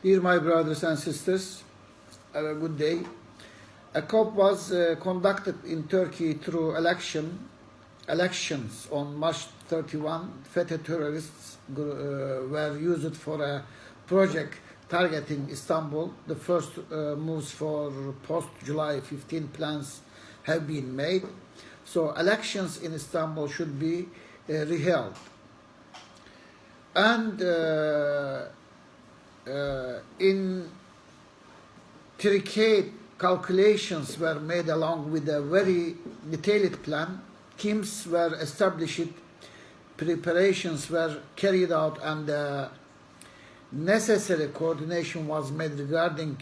Dear my brothers and sisters, have a good day. A coup was conducted in Turkey through elections on March 31. FETÖ terrorists were used for a project targeting Istanbul. The first moves for post-July 15 plans have been made. So elections in Istanbul should be reheld. And intricate calculations were made along with a very detailed plan. Teams were established, preparations were carried out, and necessary coordination was made regarding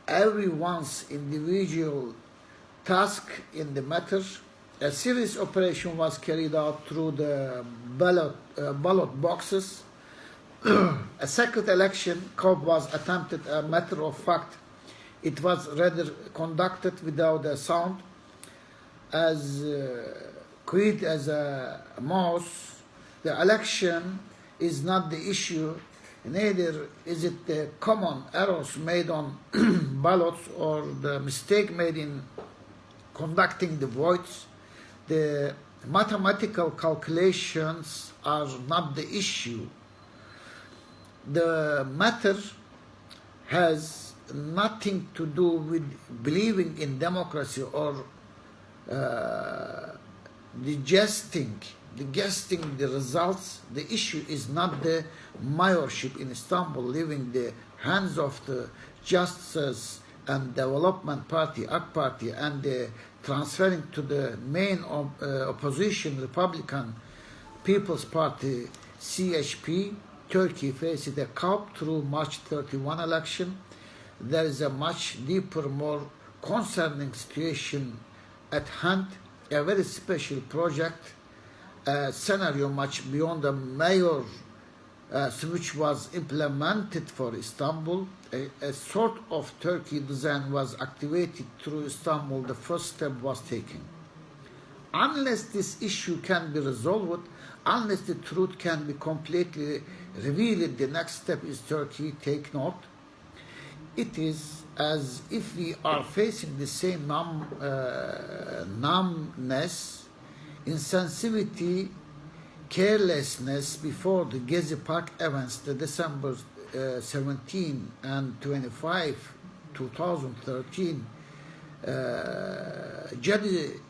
everyone's individual task in the matter. A serious operation was carried out through the ballot boxes. A second election coup was attempted. A matter of fact, it was rather conducted without a sound, as quiet as a mouse. The election is not the issue, neither is it the common errors made on ballots or the mistake made in conducting the votes. The mathematical calculations are not the issue. The matter has nothing to do with believing in democracy or digesting the results. The issue is not the mayorship in Istanbul leaving the hands of the Justice and Development Party, AK Party, and transferring to the main opposition Republican People's Party, CHP. Turkey faced a coup through March 31 election. There is a much deeper, more concerning situation at hand, a very special project, a scenario much beyond the mayor which was implemented for Istanbul. A sort of Turkey design was activated through Istanbul. The first step was taken. Unless this issue can be resolved, unless the truth can be completely revealed, the next step is Turkey. Take note. It is as if we are facing the same numbness, insensitivity, carelessness before the Gezi Park events, the December 17 and 25, 2013, Judiciary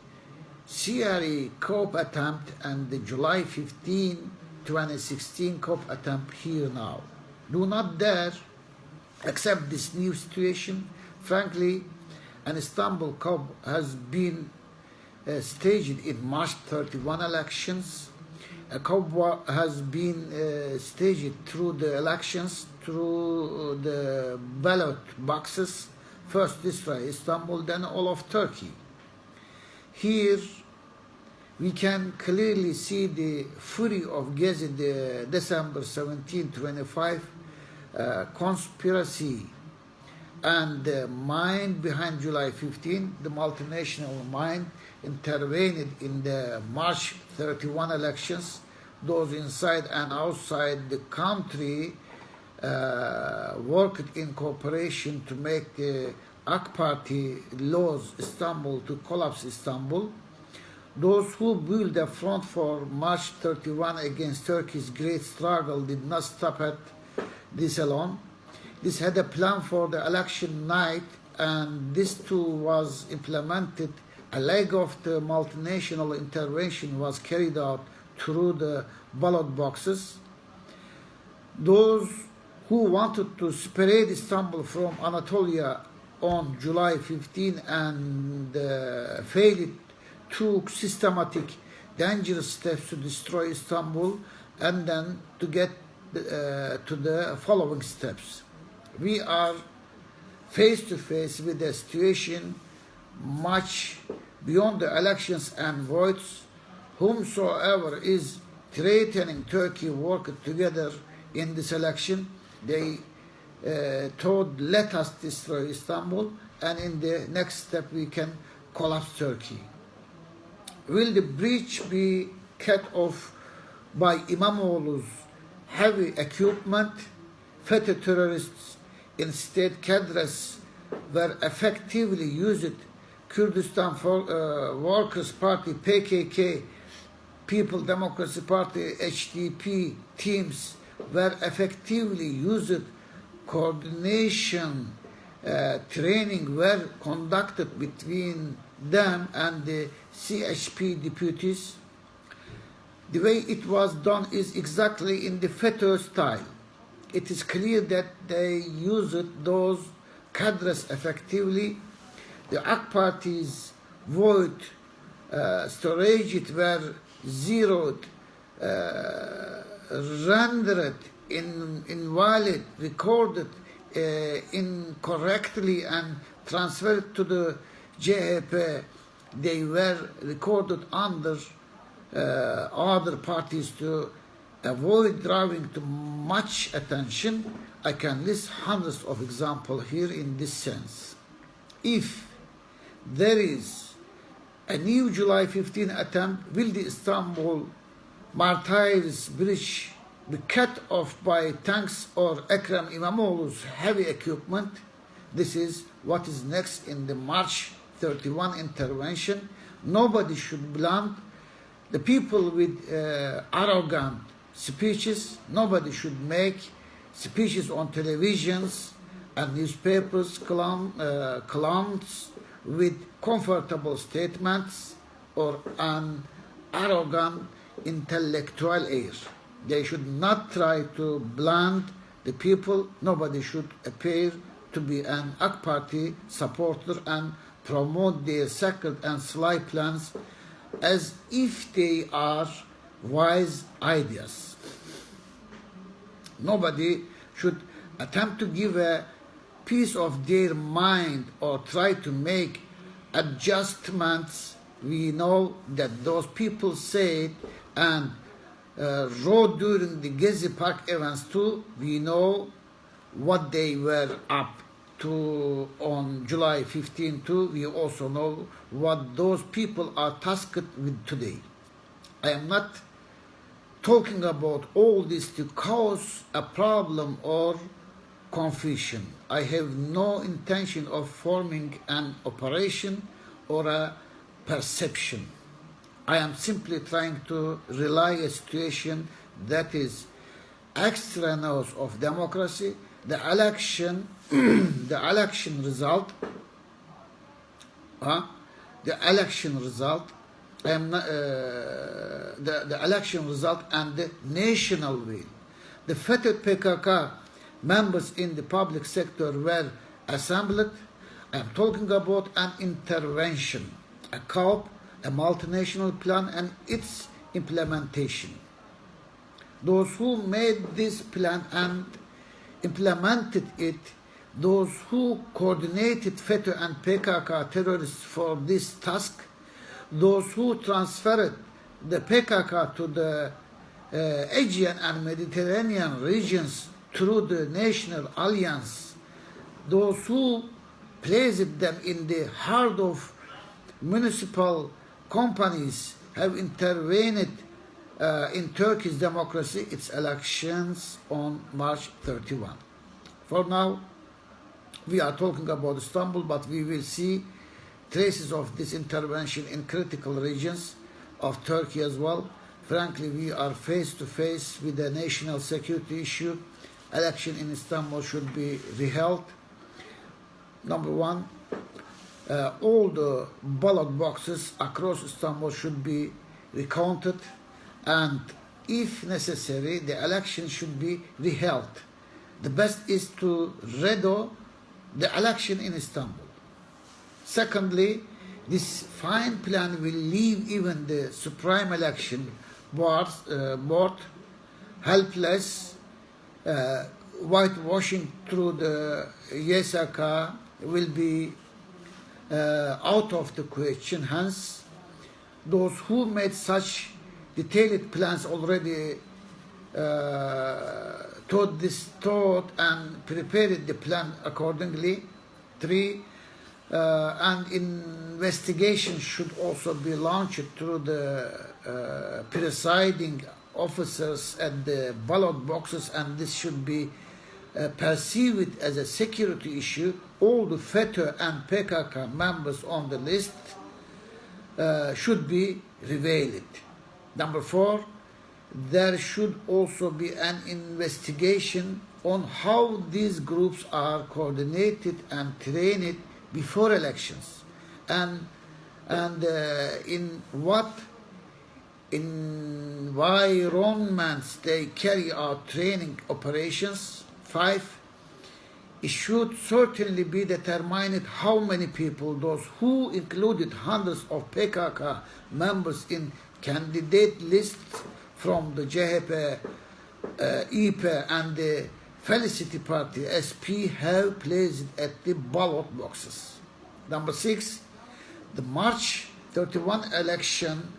coup attempt, and the July 15, 2016 coup attempt here now. Do not dare accept this new situation. Frankly, an Istanbul coup has been staged in March 31 elections. A coup has been staged through the elections, through the ballot boxes. First destroy Istanbul, then all of Turkey. Here we can clearly see the fury of Gezi, the December 17, 25 conspiracy, and the mind behind July 15, the multinational mind, intervened in the March 31 elections. Those inside and outside the country worked in cooperation to make the AK Party laws Istanbul to collapse Istanbul. Those who built the front for March 31 against Turkey's great struggle did not stop at this alone. This had a plan for the election night, and this too was implemented. A leg of the multinational intervention was carried out through the ballot boxes. Those who wanted to separate Istanbul from Anatolia on July 15 and failed took systematic, dangerous steps to destroy Istanbul, and then to get to the following steps. We are face to face with a situation much beyond the elections and votes. Whomsoever is threatening Turkey worked together in this election. They thought, let us destroy Istanbul, and in the next step we can collapse Turkey. Will the breach be cut off by İmamoğlu's heavy equipment? FETÖ terrorists Instead, cadres were effectively used. Kurdistan Workers' Party, PKK, People Democracy Party, HDP teams were effectively used. Coordination training were conducted between them and the CHP deputies. The way it was done is exactly in the FETÖ style. It is clear that they used those cadres effectively. The AK Party's vote storage were zeroed, rendered invalid, recorded incorrectly and transferred to the CHP. They were recorded under other parties to avoid drawing too much attention. I can list hundreds of examples here in this sense. If there is a new July 15 attempt, will the Istanbul Martyrs Bridge be cut off by tanks or Ekrem İmamoğlu's heavy equipment? This is what is next in the March 31 intervention. Nobody should blame the people with arrogant speeches. Nobody should make speeches on televisions and newspapers, clowns with comfortable statements or an arrogant intellectual air. They should not try to blunt the people. Nobody should appear to be an AK Party supporter and promote their secret and sly plans as if they are wise ideas. Nobody should attempt to give a piece of their mind or try to make adjustments. We know that those people said and wrote during the Gezi Park events too. We know what they were up to on July 15 too. We also know what those people are tasked with today. I am not talking about all this to cause a problem or confusion. I have no intention of forming an operation or a perception. I am simply trying to relay a situation that is extraneous of democracy. The election, the election result, the election result, the election result and the national will. The FETÖ PKK members in the public sector were assembled. I am talking about an intervention, a coup, a multinational plan and its implementation. Those who made this plan and implemented it, those who coordinated FETÖ and PKK terrorists for this task, those who transferred the PKK to the Aegean and Mediterranean regions through the National Alliance, those who placed them in the heart of municipal companies have intervened in Turkey's democracy, its elections on March 31. For now, we are talking about Istanbul, but we will see traces of this intervention in critical regions of Turkey as well. Frankly, we are face to face with a national security issue. Election in Istanbul should be reheld. Number one, all the ballot boxes across Istanbul should be recounted, and if necessary, the election should be reheld. The best is to redo the election in Istanbul. Secondly, this fine plan will leave even the Supreme Election Board helpless. Whitewashing through the YSK will be out of the question. Hence, those who made such detailed plans already thought and prepared the plan accordingly. Three, and investigation should also be launched through the presiding officers at the ballot boxes, and this should be perceive it as a security issue, all the FETÖ and PKK members on the list should be revealed. Number 4, there should also be an investigation on how these groups are coordinated and trained before elections, and in what environments they carry out training operations. 5, it should certainly be determined how many people, those who included hundreds of PKK members in candidate lists from the CHP, İP and the Felicity Party SP, have placed at the ballot boxes. Number 6, the March 31 election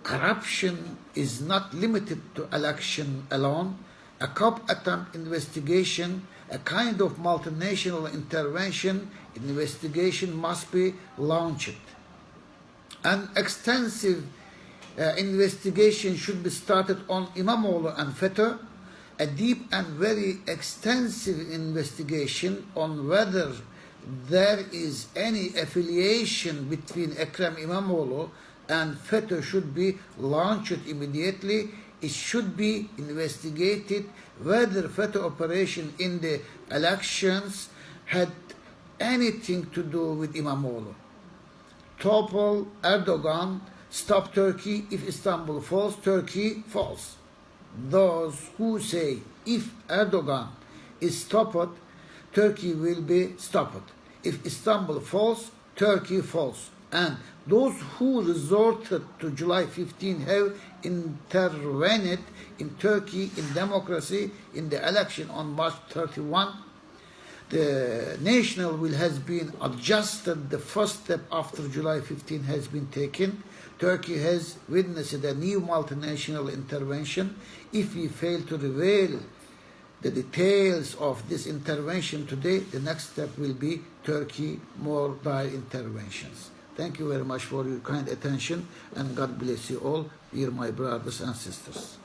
corruption is not limited to election alone. A coup attempt investigation, a kind of multinational intervention investigation must be launched. An extensive investigation should be started on İmamoğlu and FETÖ, a deep and very extensive investigation on whether there is any affiliation between Ekrem İmamoğlu and FETÖ should be launched immediately. It should be investigated whether FETÖ operation in the elections had anything to do with İmamoğlu. Topol Erdogan, stop Turkey, if Istanbul falls, Turkey falls. Those who say if Erdogan is stopped, Turkey will be stopped. If Istanbul falls, Turkey falls. And those who resorted to July 15 have intervened in Turkey in democracy in the election on March 31. The national will has been adjusted. The first step after July 15 has been taken. Turkey has witnessed a new multinational intervention. If we fail to reveal the details of this intervention today, the next step will be Turkey more dire interventions. Thank you very much for your kind attention, and God bless you all, dear my brothers and sisters.